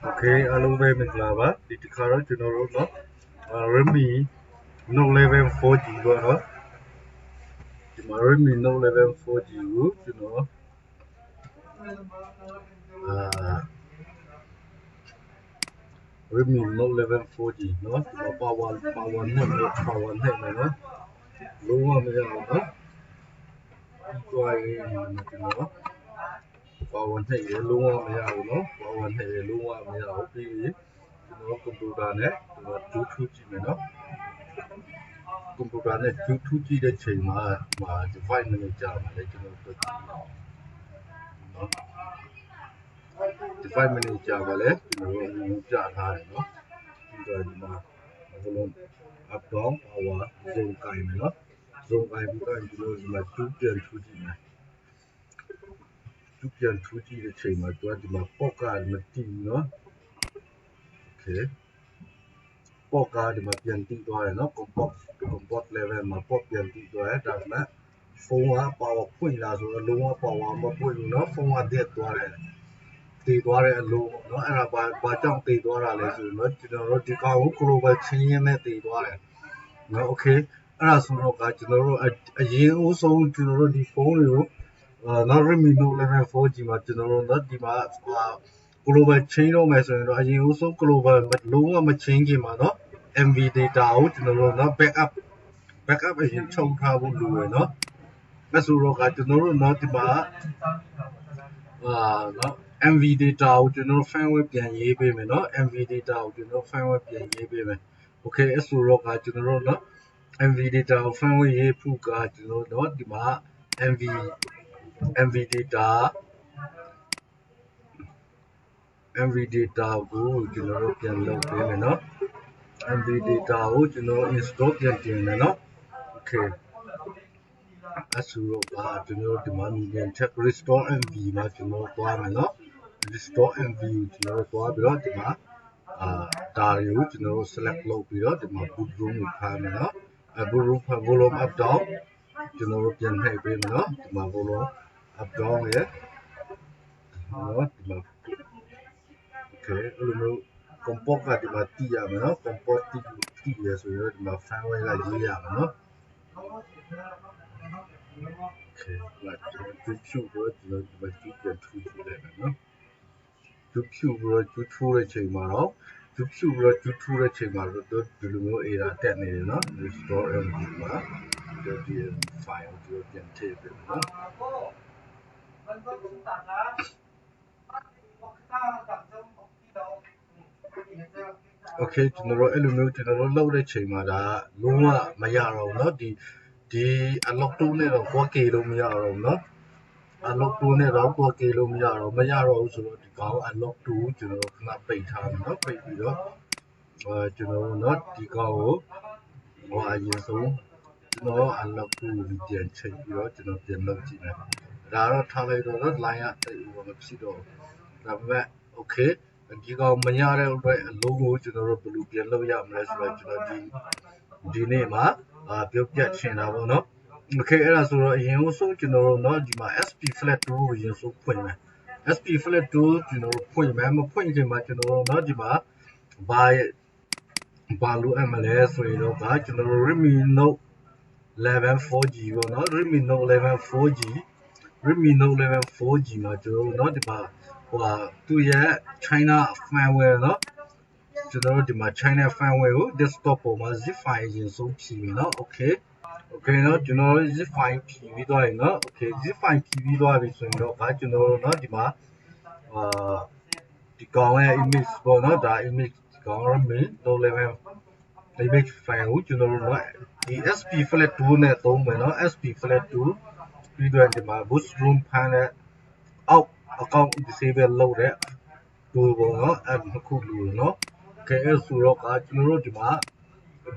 โอเคအားလုံးပဲမင်္ဂလာပါဒီတစ်ခါတော့ကျွန်တော်တို့เนาะ Redmi Note 11 4G ပေါ့เนาะဒီမှာ Redmi Note 11 4G ကိုကျွန်တော်အာ Redmi Note 11 4G เนาะဒီမှာ power နဲ့เนาะလုံးဝမရဘူးเนาะကြွားရင်းကျွန်တော်power နဲ့ရလုံးဝမရဘူးเนาะ power နဲ့ရလုံးဝမရဘူးပြီးရင်ကျွန်တော်ကွန်ပျူတာနဲ့ကျွန်တော်ကြိုးထူးကြည့်မယ်เนาะကွန်ပျူတာနဲ့ကြိုးထူးကြည့်တဲ့ချိန်မှာ5 minute ကြာမှာလေကျွန်တော်တို့ကြည့်เนาะဒီ5 minute ကြာပါလေကျွန်တော်တို့ကြာထားတယ်เนาะပြီးတော့ဒီမှာဘလုံး up down power zone ကိုင်မယ်เนาะ zone ကိုင်ပြီးတော့ကျွန်တော်ဒီမှာ2ပြန်ထူးကြည့်မယ်2ပြန်ထူးကြည့်တဲ့ချိန်မှာသူကဒီမှာပေါ့ကမတိဘူးเนาะโอเคပေါ့ကဒီမှာပြန်တိသွားတယ်เนาะ comport level မှာပေါ့ပြန်တိသွားတယ်ဒါပေမဲ့ဖုန်းက power ဖွင့်လာဆိုတော့လုံးဝ power မဖွင့်ဘူးเนาะဖုန်းကတက်သွားတယ်တည်သွားတဲ့အလုံးเนาะအဲ့ဒါဘာကြောင့်တည်သွားတာလဲဆိုတော့ကျွန်တော်တို့ဒီကောင်ကို global ချင်းရင်းနဲ့တည်သွားတယ်เนาะโอเคအဲ့ဒါဆိုတော့ကျွန်တော်တို့အရင်ဦးဆုံးကျွန်တော်တို့ဒီဖုန်းတွေကိုနောက် Redmi Note 11 4G မှာကျွန်တော်တို့ဒီမှာ global ချင်းတော့မယ်ဆိုရင်တော့အရင်ဦးဆုံး global လုံးဝမချင်းခင်မှာเนาะ MV data ကိုကျွန်တော်တို့เนาะ backup အရင်ချုပ်ထားဖို့လိုရယ်เนาะအဲ့ဆိုတော့ကျွန်တော်တို့เนาะဒီမှာเนาะMV data ကိုကျွန်တော် firmware ပြန်ရေးပေးမယ်เนาะ MV data ကိုကျွန်တော် firmware ပြန်ရေးပေးမယ် okay အဲ့ဆိုတော့ကျွန်တော်တို့เนาะ MV data ကို firmware ရေးဖို့ကကျွန်တော်တို့ဒီမှာ MV data ကိုကျွန်တော်တို့ပြန်လုပ်ပေးမယ်เนาะ MV data ကိုကျွန်တော် install ပြန်တင်မယ်เนาะ okay အဲ့ဆိုတော့ကျွန်တော်ဒီမှာ medium check restore MV မှာကျွန်တော်သွားမယ်เนาะ restore MV ကိုကျွန်တော်သွားပြီးတော့ဒီမှာဒါတွေကိုကျွန်တော် select လုပ်ပြီးတော့ဒီမှာ boot room ကိုဖမ်းမယ်เนาะ boot room volume up down ကျွန်တော်တို့ပြန်နှိပ်ပေးမယ်เนาะဒီမှာ volume up down ရဲ့เนาะဒီမှာ okay အဲ့လိုမျိုး comport ကဒီမှာတီးရမယ်เนาะ comport တီးရဆိုတော့ဒီမှာ firmware ကရေးရမယ်เนาะ okay လာကျွန်တော်ဖြူတော့ကျွန်တော်ဒီမှာကြည့်ပြန်ထူးကြည့်လိုက်မယ်เนาะဖြူပြီးတော့ထူးတဲ့ချိန်မှာတော့ဖြူပြီးတော့ထူးတဲ့ချိန်မှာတော့ဒီလိုမျိုး error တက်နေတယ်เนาะ restore MV မှာဒီ file ကိုပြန်ထည့်ပေးမယ်เนาะโอเคကျွန်တော်တို့အဲ့လိုမျိုးကျွန်တော်တို့လုပ်တဲ့ချိန်မှာဒါလုံးဝမရတော့ဘူးเนาะဒီ unlock tool နဲ့တော့ 4K လို့မရတော့ဘူးเนาะ unlock tool နဲ့တော့ 4K လို့မရတော့ဘူးဆိုတော့ဒီကောင် unlock tool ကျွန်တော်တို့ခဏပိတ်ထားမယ်เนาะပိတ်ပြီးတော့ကျွန်တော်တို့เนาะဒီကောင်ကိုအရင်ဆုံးကျွန်တော် unlock tool ကိုပြန်ချိန်ပြီးတော့ကျွန်တော်ပြန်လုပ်ကြည့်မယ်ဒါတော့ထားလိုက်တော့ line ကတိတ်မဖြစ်တော့ဒါပေမဲ့ okay ဒီကောင်မရတဲ့အတွက်အလုံးကိုကျွန်တော်တို့ဘယ်လိုပြန်လုပ်ရမလဲဆိုတော့ကျွန်တော်ဒီနေ့မှာပြောပြချင်တာပေါ့เนาะ okay အဲ့ဒါဆိုတော့အရင်ဆုံးကျွန်တော်တို့เนาะဒီမှာ SP flat tool ကိုအရင်ဆုံးဖွင့်မယ် SP flat tool ကျွန်တော်တို့ဖွင့်မယ်မဖွင့်ခင်မှာကျွန်တော်တို့เนาะဒီမှာဘာလို့အမလဲဆိုရင်တော့ကျွန်တော်တို့ Redmi Note 11 4G ပေါ့เนาะ Redmi Note 11 4G မှာကျွန်တော်တို့เนาะဒီမှာသူ့ရဲ့ China firmware เนาะကျွန်တော်တို့ဒီမှာ China firmware ကို desktop ပေါ်မှာ zip file အရင်ဆုံးဖြည့်မယ်เนาะ okay เนาะကျွန်တော်တို့ zip file ဖြည့်ပြီးသွားရင်เนาะ okay zip file ဖြည့်ပြီးသွားပြီဆိုရင်တော့ကျွန်တော်တို့เนาะဒီမှာဒီကောင်ရဲ့ image ပေါ့เนาะဒါ image ဒီကောင် Redmi Note 11 image file ကိုကျွန်တော်တို့เนาะဒီ SP flat tool နဲ့သုံးမယ်เนาะ SP flat tool ပြီးတော့ဒီမှာ boot room ဖမ်းတဲ့အောက် account disable လုပ်တဲ့ tool ပေါ့เนาะအဲ့နှစ်ခုလိုเนาะ okay အဲ့ဆိုတော့ကျွန်တော်တို့ဒီမှာ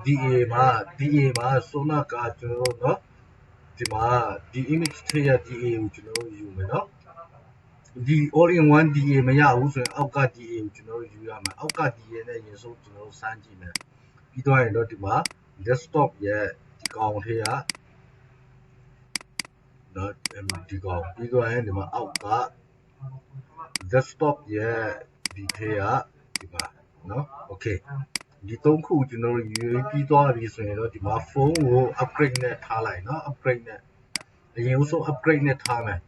DA မှာSona ကကျွန်တော်တို့เนาะဒီမှာဒီ image ထည့်ရ DA ကိုကျွန်တော်တို့ယူမယ်เนาะဒီ all in one DA မရဘူးဆိုရင်အောက်က DA ကိုကျွန်တော်တို့ယူရမယ်အောက်က DA နဲ့ရင်ဆုံးကျွန်တော်တို့စမ်းကြည့်မယ်ပြီးတော့ရင်တော့ဒီမှာ desktop ရဲ့ဒီကောင်ထည့်ရเนาะဒီကောင်ပြီးတော့ရင်ဒီမှာအောက်က desktop ရဲ့ဒီထည့်ရ ဒီမှာเนาะโอเคဒီ3ခုကျွန်တော်တို့ရွေးပြီးသွားပြီဆိုရင်တော့ဒီမှာဖုန်းကို upgrade နဲ့ထားလိုက်เนาะ upgrade နဲ့အရင်ဆုံး upgrade နဲ့ထားမယ်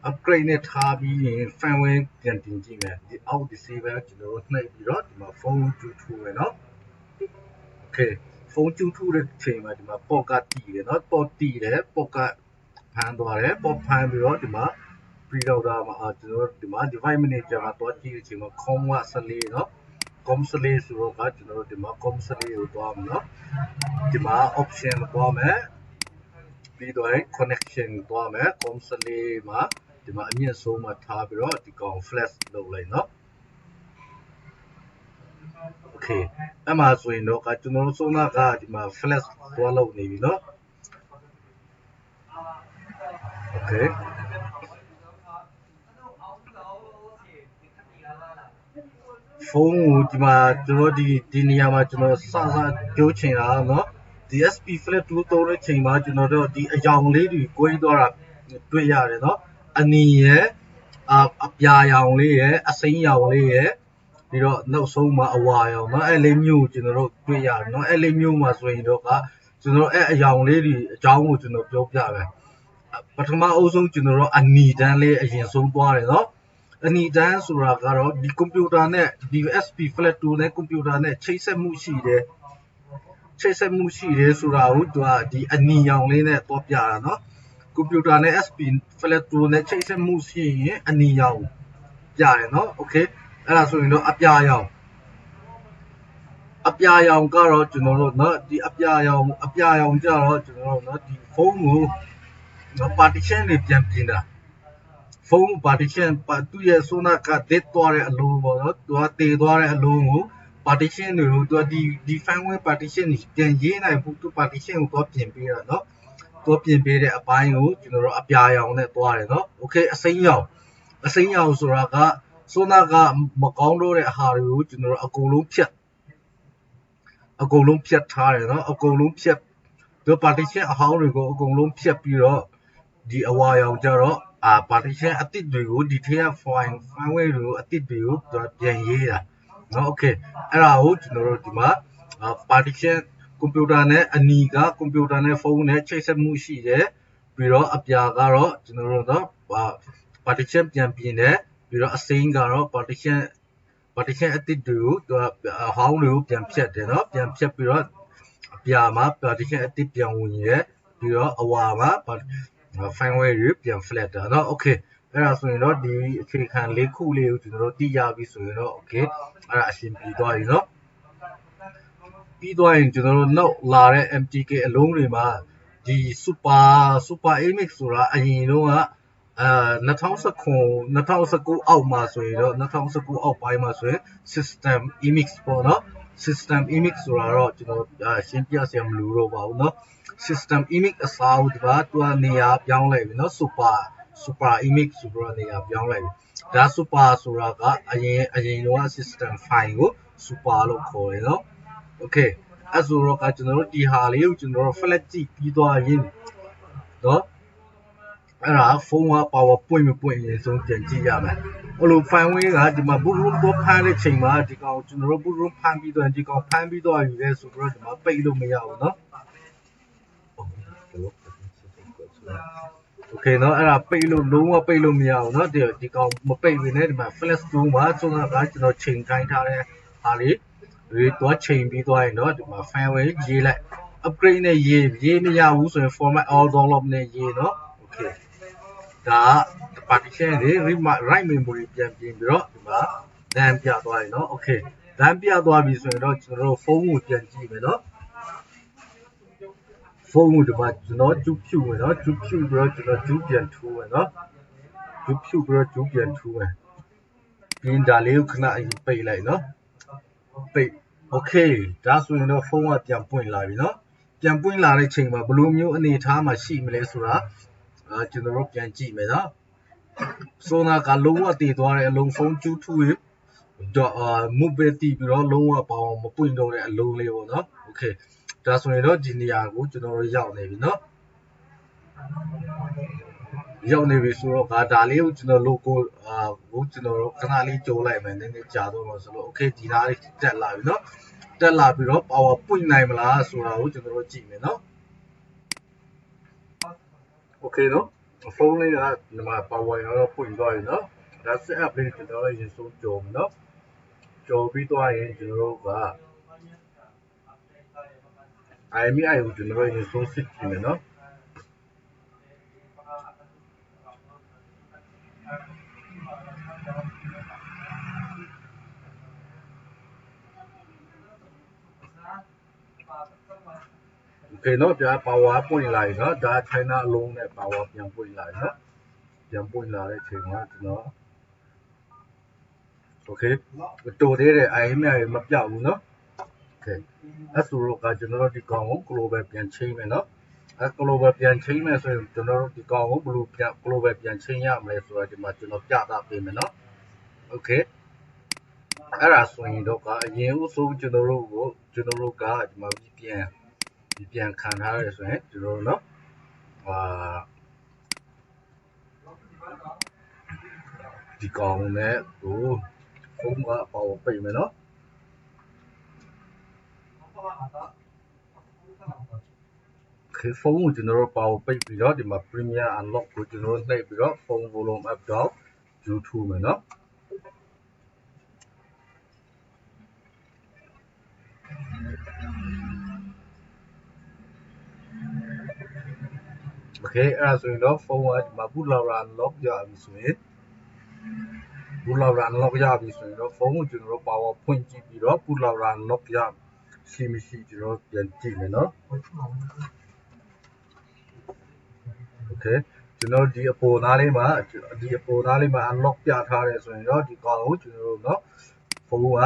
upgrade နဲ့ထားပြီးရင် firmware ပြန်တင်ကြည့်မယ်ဒီအောက်ဒီ save ပဲကျွန်တော်တို့နှိပ်ပြီးတော့ဒီမှာဖုန်းကျူထူမယ်เนาะโอเคဖုန်းကျူထူတဲ့အချိန်မှာဒီမှာ port ကတည်တယ်เนาะ port တည်တယ် port ကဖမ်းသွားတယ် port ဖမ်းပြီးတော့ဒီမှာ pre-router မှာကျွန်တော်တို့ဒီမှာ device manager မှာတွားကြည့်တဲ့အချိန်မှာ com က14เนาะ com 14ဆိုတော့ကကျွန်တော်တို့ဒီမှာ com 14ကိုတွားမယ်เนาะဒီမှာ option တွားမယ်ပြီးတော့ connection တွားမယ် com 14မှာဒီမှာအမြင့်ဆုံးမှာထားပြီးတော့ဒီကောင် flash လုပ်လိုက်เนาะโอเคအဲ့မှာဆိုရင်တော့ကျွန်တော်တို့ဆုံးနာကဒီမှာ flash တွားလုပ်နေပြီเนาะโอเคဖုန်းကိုဒီမှာကျွန်တော်ဒီနေရာမှာကျွန်တော်စကြိုးချင်တာเนาะ DSP flat 2သုံးတဲ့ချိန်မှာကျွန်တော်တို့ဒီအယောင်လေးတွေကိုင်းသွားတာတွေ့ရတယ်เนาะအနီရဲ့အပြာရောင်လေးရဲ့အစိမ်းရောင်လေးရဲ့ပြီးတော့နောက်ဆုံးမှာအဝါရောင်เนาะအဲ့လေးမျိုးကျွန်တော်တို့တွေ့ရတယ်เนาะအဲ့လေးမျိုးမှာဆိုရင်တော့ကျွန်တော်အဲ့အယောင်လေးတွေအကြောင်းကိုကျွန်တော်ပြောပြမယ်ပထမအဆုံးကျွန်တော်တို့အနီတန်းလေးအရင်ဆုံးသွားတယ်เนาะအနီတန်းဆိုတာကတော့ဒီကွန်ပျူတာနဲ့ဒီ SP flat 2နဲ့ကွန်ပျူတာနဲ့ချိတ်ဆက်မှုရှိတယ်ဆိုတာကိုသူကဒီအနီရောင်လေးနဲ့တွားပြတာเนาะကွန်ပျူတာနဲ့ SP flat 2နဲ့ချိတ်ဆက်မှုရှိရင်အနီရောင်ပြတယ်เนาะโอเคအဲ့ဒါဆိုရင်တော့အပြာရောင်ကတော့ကျွန်တော်တို့เนาะဒီအပြာရောင်ကြတော့ကျွန်တော်တို့เนาะဒီဖုန်းကို partition တွေပြန်ပြင်တာဖုန်း partition သူ့ရဲ့ဆိုနာက dead သွားတဲ့အလုံးပေါ့เนาะသူကတည်သွားတဲ့အလုံးကို partition တွေကိုသူကဒီ firmware partition တွေပြန်ရေးနိုင်ဖို့သူ partition ကိုတော့ပြင်ပေးတာเนาะသူပြင်ပေးတဲ့အပိုင်းကိုကျွန်တော်တို့အပြာရောင်နဲ့သွားတယ်เนาะโอเคအစိမ်းရောင်ဆိုတာကဆိုနာကမကောင်းတော့တဲ့ဟာတွေကိုကျွန်တော်တို့အကုန်လုံးဖြတ်ထားတယ်เนาะအကုန်လုံးဖြတ်သူ partition အဟောင်းတွေကိုအကုန်လုံးဖြတ်ပြီးတော့ဒီအဝါရောင်ကြတော့partition အသစ်တွေကိုဒီထဲက firmware တွေကိုအသစ်တွေကိုသူပြန်ရေးတာเนาะโอเคအဲ့ဒါကိုကျွန်တော်တို့ဒီမှာ partition ကွန်ပျူတာနဲ့အနီကကွန်ပျူတာနဲ့ဖုန်းနဲ့ချိတ်ဆက်မှုရှိတယ်ပြီးတော့အပြာကတော့ကျွန်တော်တို့တော့ partition ပြန်ပြင်တယ်ပြီးတော့အစိမ်းကတော့ partition အသစ်တွေကိုသူအဟောင်းတွေကိုပြန်ဖြတ်တယ်เนาะပြန်ဖြတ်ပြီးတော့အပြာမှာ partition အသစ်ပြန်ဝင်ရပြီးတော့အဝါမှာ firmware တွေပြန် flat တာเนาะโอเคအဲ့ဒါဆိုရင်တော့ဒီအခြေခံ၄ခုလေးကိုကျွန်တော်တို့သိရပြီဆိုရင်တော့โอเคအဲ့ဒါအရှင်းပြီးသွားပြီเนาะပြီးသွားရင်ကျွန်တော်တို့နောက်လာတဲ့ MTK အလုံးတွေမှာဒီ super imix ဆိုတာအရင်တော့က2019အောက်မှာဆိုရင်တော့2019အောက်ပိုင်းမှာဆိုရင် system imix ပေါ့เนาะ system imix ဆိုတာတော့ကျွန်တော်ရှင်းပြစရာမလိုတော့ပါဘူးเนาะ system imix အစားကိုဒီမှာသူကနေရာပြောင်းလိုက်ပြီเนาะ super imix ဆိုတော့နေရာပြောင်းလိုက်ပြီဒါ super ဆိုတာကအရင်တော့ system file ကို super လို့ခေါ်တယ်เนาะโอเคအဲ့ဆိုတော့ကျွန်တော်တို့ဒီဟာလေးကိုကျွန်တော်တို့ flat ကြည့်ပြီးသွားရင်เนาะအဲ့ဒါဖုန်းက power ပွင့်မပွင့်ရင်ဆုံးပြန်ကြည့်ရမယ်အဲ့လို firmware ကဒီမှာ boot room တော့ဖမ်းတဲ့ချိန်မှာဒီကောင်ကျွန်တော်တို့ boot room ဖမ်းပြီးတော့ဒီကောင်ဖမ်းပြီးတော့ယူရဲဆိုတော့ဒီမှာပိတ်လို့မရဘူးเนาะโอเคเนาะအဲ့ဒါပိတ်လို့လုံးဝပိတ်လို့မရဘူးเนาะဒီကောင်မပိတ်ဘဲနဲ့ဒီမှာ flash 2မှာကျွန်တော်ကကျွန်တော်ချိန်ခိုင်းထားတဲ့ဟာလေးတွေတော့ချိန်ပြီးသွားရင်တော့ဒီမှာ firmware ရေးလိုက် upgrade နဲ့ရေးမရဘူးဆိုရင် format all download နဲ့ရေးเนาะโอเคဒါ partition တွေ right memory ပြန်ပြင်ပြီးတော့ဒီမှာ RAM ပြသွားရင်เนาะโอเค RAM ပြသွားပြီဆိုရင်တော့ကျွန်တော်တို့ဖုန်းကိုပြန်ကြည့်မယ်เนาะဖုန်းကိုဒီမှာကျွန်တော်ကျူးဖြူမယ်เนาะကျူးဖြူပြီးတော့ကျွန်တော်ကျူးပြန်ထိုးမယ်เนาะကျူးဖြူပြီးတော့ကျူးပြန်ထိုးမယ်ပြီးရင်ဒါလေးကိုခဏအရင်ပိတ်လိုက်เนาะပိတ်โอเคဒါဆိုရင်တော့ဖုန်းကပြန်ပွင့်လာပြီเนาะပြန်ပွင့်လာတဲ့ချိန်မှာဘယ်လိုမျိုးအနေအထားမှာရှိမလဲဆိုတာကျွန်တော်တို့ပြန်ကြည့်မယ်เนาะဆိုနာကလုံးဝတည်သွားတဲ့အလုံးဖုန်းကျူးထူရင်move ပဲတည်ပြီးတော့လုံးဝပေါအောင်မပွင့်တော့တဲ့အလုံးလေးပေါ့เนาะโอเคဒါဆိုရင်တော့ဒီနေရာကိုကျွန်တော်တို့ရောက်နေပြီเนาะ ရောက်နေပြီဆိုတော့ဒါလေးကိုကျွန်တော် logo ကိုကျွန်တော်ခဏလေးကြိုးလိုက်မယ်နည်းနည်းကြာတော့လို့ဆိုလို့ okay ဒီနားလေးတက်လာပြီเนาะတက်လာပြီးတော့ power ပွင့်နိုင်မလားဆိုတာကိုကျွန်တော်တို့ကြည့်မယ်เนาะ okay เนาะဖုန်းလေးကဒီမှာ power ရောပွင့်သွားပြီเนาะဒါ set up လေးကျွန်တော်တို့ရင်ဆုံးကြော်မယ်เนาะကြော်ပြီးသွားရင်ကျွန်တော်တို့က IMEI ကိုကျွန်တော်တို့ရင်ဆုံးစစ်ကြည့်မယ်เนาะโอเคเนาะဒါ power ပွင့်လာပြီเนาะဒါ China အလုံးနဲ့ power ပြန်ပွင့်လာပြီเนาะပြန်ပွင့်လာတဲ့အချိန်မှာကျွန်တော် okay တိုးသေးတယ် IMEI မပြောက်ဘူးเนาะ okay အဲ့ဆိုတော့ကျွန်တော်တို့ဒီကောင်ကို global ပြန်ချိန်မယ်เนาะglobal ပြန်ချိန်မယ်ဆိုရင်ကျွန်တော်တို့ဒီကောင်ကိုဘယ်လိုပြန် global ပြန်ချိန်ရမလဲဆိုတာဒီမှာကျွန်တော်ပြသပေးမယ်เนาะ okay အဲ့ဒါဆိုရင်တော့အရင်ဦးဆုံးကျွန်တော်တို့ကဒီမှာပြန်ခံထားရဆိုရင်ကျွန်တော်တို့เนาะဒီကောင်နဲ့ကိုဖုန်းကပေါပိတ်မယ်เนาะคือဖုန်းကိုကျွန်တော်တို့ပေါပိတ်ပြီးတော့ဒီမှာ Premier Unlock ကိုကျွန်တော်တို့နှိပ်ပြီးတော့ဖုန်း volume up down YouTube မယ်เนาะโอเคအဲ့ဒါဆိုရင်တော့ဖုန်းကဒီမှာ boot loader unlock ရပြီဆိုရင် boot loader unlock ရပြီဆိုရင်တော့ဖုန်းကိုကျွန်တော်တို့ power ဖွင့်ကြည့်ပြီးတော့ boot loader unlock ရရှိမရှိကျွန်တော်ပြန်ကြည့်မယ်เนาะโอเคကျွန်တော်ဒီအပေါ်သားလေးမှာ unlock ပြထားတယ်ဆိုရင်တော့ဒီကောင်ကိုကျွန်တော်တို့เนาะဖုန်းက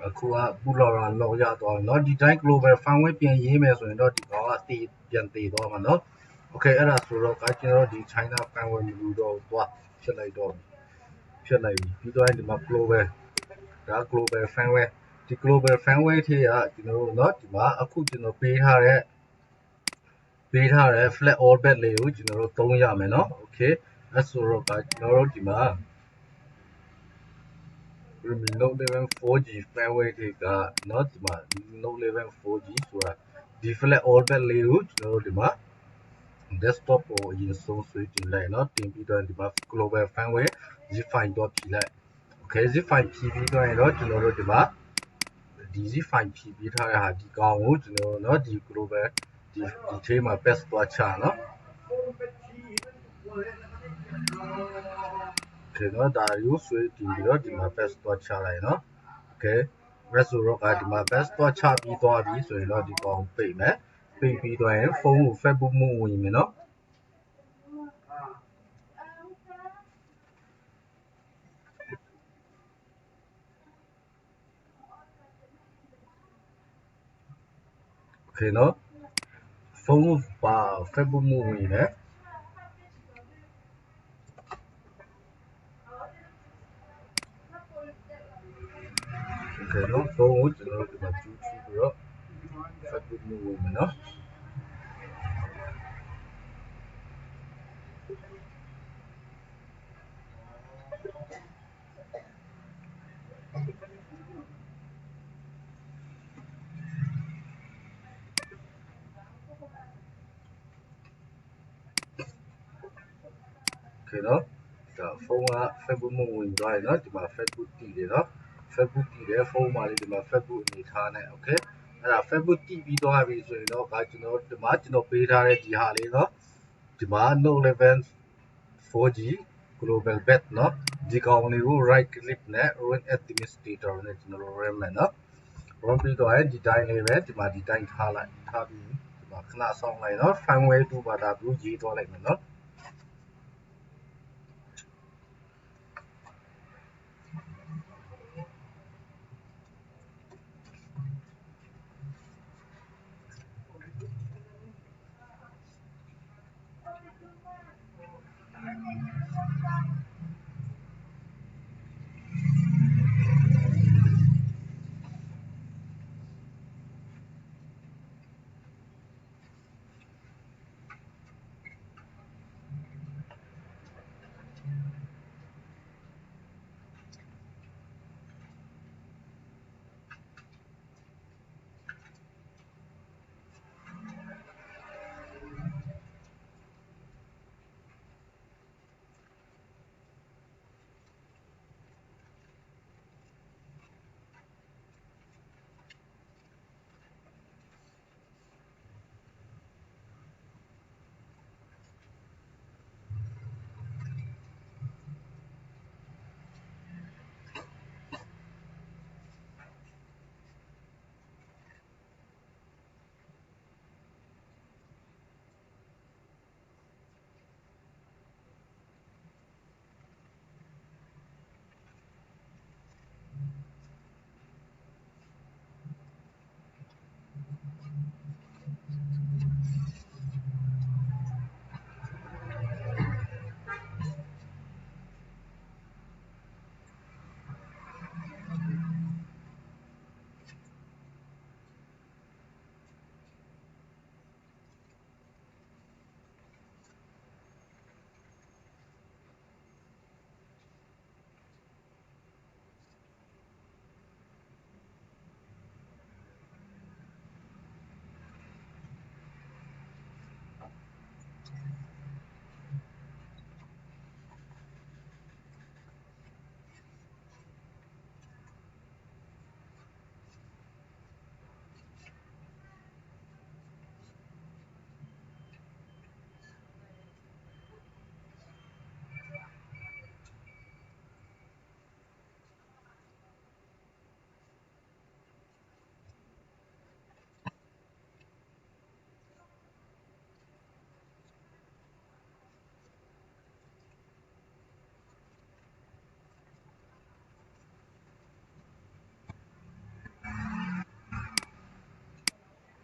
အခုက boot loader unlock ရသွားပြီเนาะဒီတိုင်း global firmware ပြန်ရေးမယ်ဆိုရင်တော့ဒီကောင်ကပြန်တည်သွားမှာเนาะโอเคအဲ့ဒါဆိုတော့ကျွန်တော်ဒီ China firmware မလို့တော့သွားဖြစ်လိုက်တော့ဖြစ်လိုက်ပြီပြီးတော့ဒီမှာ global ဒါ global firmware ဒီ global firmware ထဲကကျွန်တော်တို့เนาะဒီမှာအခုကျွန်တော်ပေးထားတဲ့ flat all back လေးကိုကျွန်တော်တို့သုံးရမယ်เนาะ okay အဲ့ဆိုတော့ကျွန်တော်တို့ဒီမှာ Redmi Note 11 4G firmware တွေကเนาะဒီမှာ Note 11 4G ဆိုတာဒီ flat all back လေးကိုကျွန်တော်တို့ဒီမှာ desktop ကိုအရင်ဆုံးဆွဲတင်လိုက်เนาะတင်ပြီးတော့ဒီမှာ global firmware zip file တော့ဖြည့်လိုက် okay zip file ဖြည့်ပြီးတော့ရင်တော့ကျွန်တော်တို့ဒီမှာဒီ zip file ဖြည့်ပြီးထားတဲ့ဟာဒီကောင်ကိုကျွန်တော်တို့เนาะဒီ global ဒီထဲမှာ paste သွားချเนาะokay เนาะဒါကိုဆွဲတင်ပြီးတော့ဒီမှာ paste သွားချလိုက်เนาะ okay rest ဆိုတော့ဒီမှာ paste သွားချပြီးသွားပြီဆိုရင်တော့ဒီကောင်ပိတ်မယ်ပိတ်ပြီးတော့ရင်ဖုန်းကို Facebook mode ဝင်မယ်เนาะโอเคเนาะဖုန်းကိုပါ Facebook mode ဝင်တယ်โอเคเนาะဖုန်းကိုကျွန်တော်တို့ဒီမှာကျူးထူပြီးတော့ Facebook mode ဝင်မယ်เนาะโอเคเนาะဒါဖုန်းက Facebook mode ဝင်သွားရင်เนาะဒီမှာ Facebook တည်တယ်เนาะ Facebook တည်တယ်ဖုန်းမှာလေးဒီမှာ Facebook အနေထားနဲ့ okay အဲ့ဒါ Facebook တည်ပြီးသွားပြီဆိုရင်တော့ကျွန်တော်ဒီမှာကျွန်တော်ပေးထားတဲ့ဒီဟာလေးเนาะဒီမှာ Note 11 4G global bet เนาะဒီကောင်လေးကို right click နဲ့ run administrator နဲ့ကျွန်တော် run မယ်เนาะ run ပြီးတော့ဒီတိုင်းလေးပဲဒီမှာဒီတိုင်းထားလိုက်ထားပြီးဒီမှာခဏဆောင်းလိုက်เนาะ firmware 2ပါတာဘူးရေးသွားလိုက်မယ်เนาะ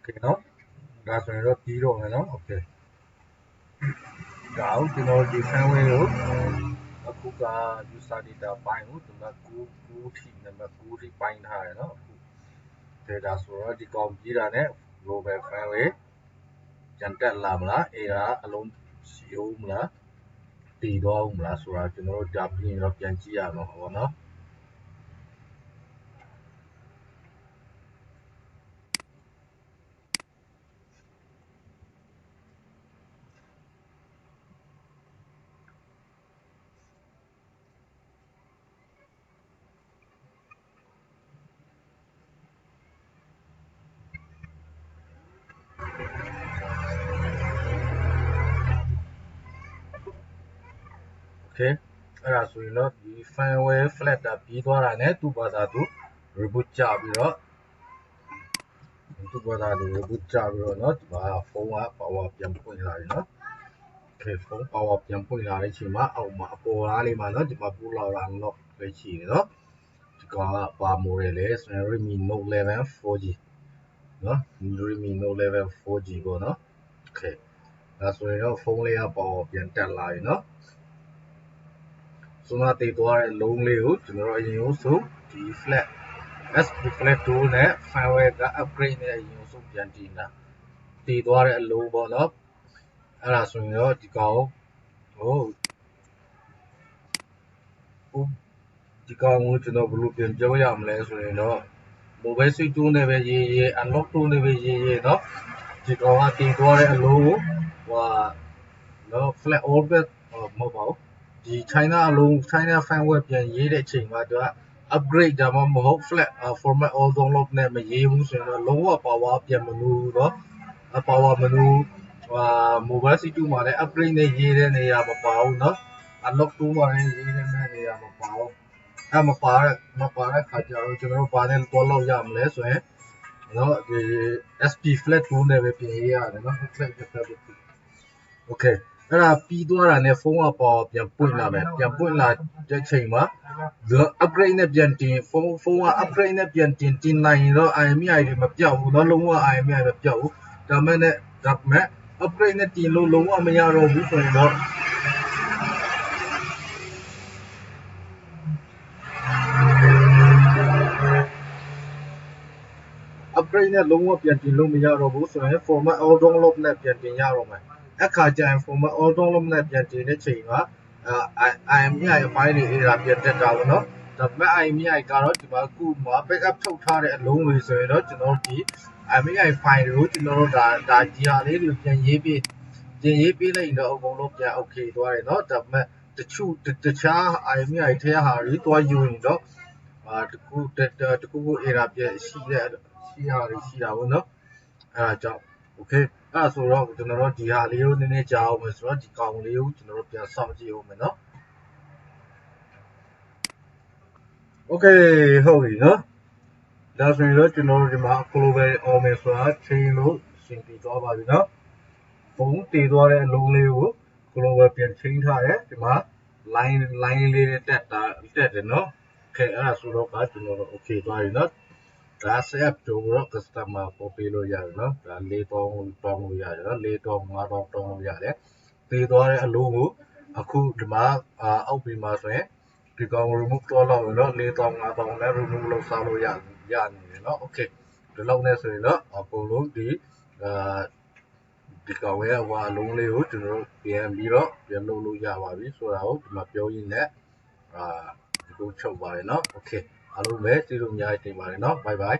Okay เนาะဒါဆိုရင်တော့ပြီးတော့မယ်เนาะ Okay ဒါကိုကျွန်တော်ဒီ firmware ကိုအခုက user data ပိုင်းကိုကျွန်တော်9ထိနံပါတ်9ထိပိုင်းထားတယ်เนาะအခု data ဆိုတော့ဒီကောင်ပြီးတာနဲ့ global firmware ကြံတက်လာမလားအဲ့ဒါအလုံးရှိအောင်မလားတည်တော့မလားဆိုတာကျွန်တော်တို့ဒါပြီးရင်တော့ပြန်ကြည့်ရမှာပေါ့เนาะโอเคအဲ့ဒါဆိုရင်တော့ဒီ firmware flat တာပြီးသွားတာနဲ့သူ့ဘာသာသူ reboot ကြပြီးတော့သူ့ဘာသာသူ reboot ကြပြီးတော့เนาะဒီမှာဖုန်းက power ပြန်ပွင့်လာပြီเนาะโอเคဖုန်း power ပြန်ပွင့်လာတဲ့အချိန်မှာအောက်မှာအပေါ်လားလေးမှာเนาะဒီမှာပို့လောက်လာ lock ပဲရှိတယ်เนาะဒီကောင်ကပါ model လဲဆိုရင် Redmi Note 11 4G เนาะ Redmi Note 11 4G ပေါ့เนาะโอเคဒါဆိုရင်တော့ဖုန်းလေးက power ပြန်တက်လာပြီเนาะဆိုတော့တည်သွားတဲ့လုံးလေးကိုကျွန်တော်တို့အရင်ဆုံးဒီ flat SP flat 2နဲ့ firmware က upgrade နဲ့အရင်ဆုံးပြန်တည်တာတည်သွားတဲ့အလုံးပေါ့เนาะအဲ့ဒါဆိုရင်တော့ဒီကောင်ဟိုဒီကောင်ကိုကျွန်တော်ဘယ်လိုပြန်ပြောရမလဲဆိုရင်တော့ mobile switch 2နဲ့ပဲရေးရေး unlock 2နဲ့ပဲရေးရေးเนาะဒီကောင်ကတည်သွားတဲ့အလုံးကိုဟိုနော် flat orbit မဟုတ်ပါဘူးဒီ China အလုံး China firmware ပြန်ရေးတဲ့အချိန်မှာသူက upgrade ဒါမှမဟုတ် flat format all download နဲ့မရေးဘူးဆိုရင်တော့လုံးဝ power ပြန်မလို့เนาะ power မလို့mobile C2 မှာလည်း upgrade နဲ့ရေးတဲ့နေရာမပါဘူးเนาะ unlock 2မှာလည်းရေးတဲ့နေရာမပါဘူးအဲ့မပါတဲ့ခါကျတော့ကျွန်တော်တို့ဘာနဲ့တွက်လောက်ရမလဲဆိုရင်เนาะဒီ SP flat 2နဲ့ပဲပြင်ရေးရတယ်เนาะ flat okay အဲ့ဒါပြီးသွားတာနဲ့ဖုန်းကပေါ်ပြန်ပွင့်လာမယ်ပြန်ပွင့်လာတဲ့ချိန်မှာ upgrade နဲ့ပြန်တင်ဖုန်းက upgrade နဲ့ပြန်တင်နိုင်ရင်တော့ IMEI တွေမပြောက်ဘူးเนาะလုံးဝ IMEI မပြောက်ဘူးဒါမဲ့ upgrade နဲ့တင်လို့လုံးဝမရတော့ဘူးဆိုရင်တော့ upgrade နဲ့လုံးဝပြန်တင်လို့မရတော့ဘူးဆိုရင် format all download နဲ့ပြန်တင်ရတော့မယ်အခါကျရင် format all download နဲ့ပြန်တင်တဲ့ချိန်မှာIMEI အပိုင်းတွေအဲ့ဒါပြန်တက်တာပေါ့နော်ဒါပေမဲ့ IMEI ကတော့ဒီမှာအခုမှာ backup ထုတ်ထားတဲ့အလုံးတွေဆိုရင်တော့ကျွန်တော်တို့ဒီ IMEI file တွေကိုကျွန်တော်တို့ဒါကြီးဟာလေးတွေပြန်ရေးပြီးလိုက်ရင်တော့အကုန်လုံးပြန် okay သွားတယ်เนาะဒါပေမဲ့တခြား IMEI ထဲဟာတွေတွားယူရင်တော့တခုအဲ့ဒါပြန်ရှိဟာတွေရှိတာပေါ့နော်အဲ့ဒါကြောင့် okay အဲ့ဒါဆိုတော့ကျွန်တော်တို့ဒီဟာလေးကိုနည်းနည်းကြားအောင်မယ်ဆိုတော့ဒီကောင်လေးကိုကျွန်တော်တို့ပြန်စောင့်ကြည့်အောင်မယ်နော် okay ဟုတ်ပြီနော်ဒါဆိုရင်တော့ကျွန်တော်တို့ဒီမှာ global on မယ်ဆိုတာချိန်လို့ရှင်းပြသွားပါပြီနော်ဖုန်းတည်သွားတဲ့အလုံးလေးကို global ပြန်ချိန်ထားတယ်ဒီမှာ line လေးတက်တယ်နော် okay အဲ့ဒါဆိုတော့ကျွန်တော်တို့ okay သွားပြီနော်ဒါ set ကြိုးတော့ customer ပို့ပေးလို့ရတယ်နော်ဒါ4တောင်းလို့ရတယ်နော်4တောင်း5တောင်းတောင်းလို့ရတယ်ပေးသွားတဲ့အလုံးကိုအခုဒီမှာအောက်ပြီးမှာဆိုရင်ဒီကောင် remove တော့လောက်နော်4တောင်း5တောင်းလည်း remove လုပ်စားလို့ရနေတယ်နော် okay ဒီလောက်နဲ့ဆိုရင်တော့အကုန်လုံးဒီကောင်ရဲ့ဟိုအလုံးလေးကိုကျွန်တော်တို့ပြန်ပြီးတော့ပြန်လုပ်လို့ရပါပြီဆိုတာကိုဒီမှာပြောရင်းနဲ့ဒီကိုချုပ်ပါတယ်နော် okay အားလုံးပဲကျေးဇူးအများကြီးတင်ပါတယ်နော် bye bye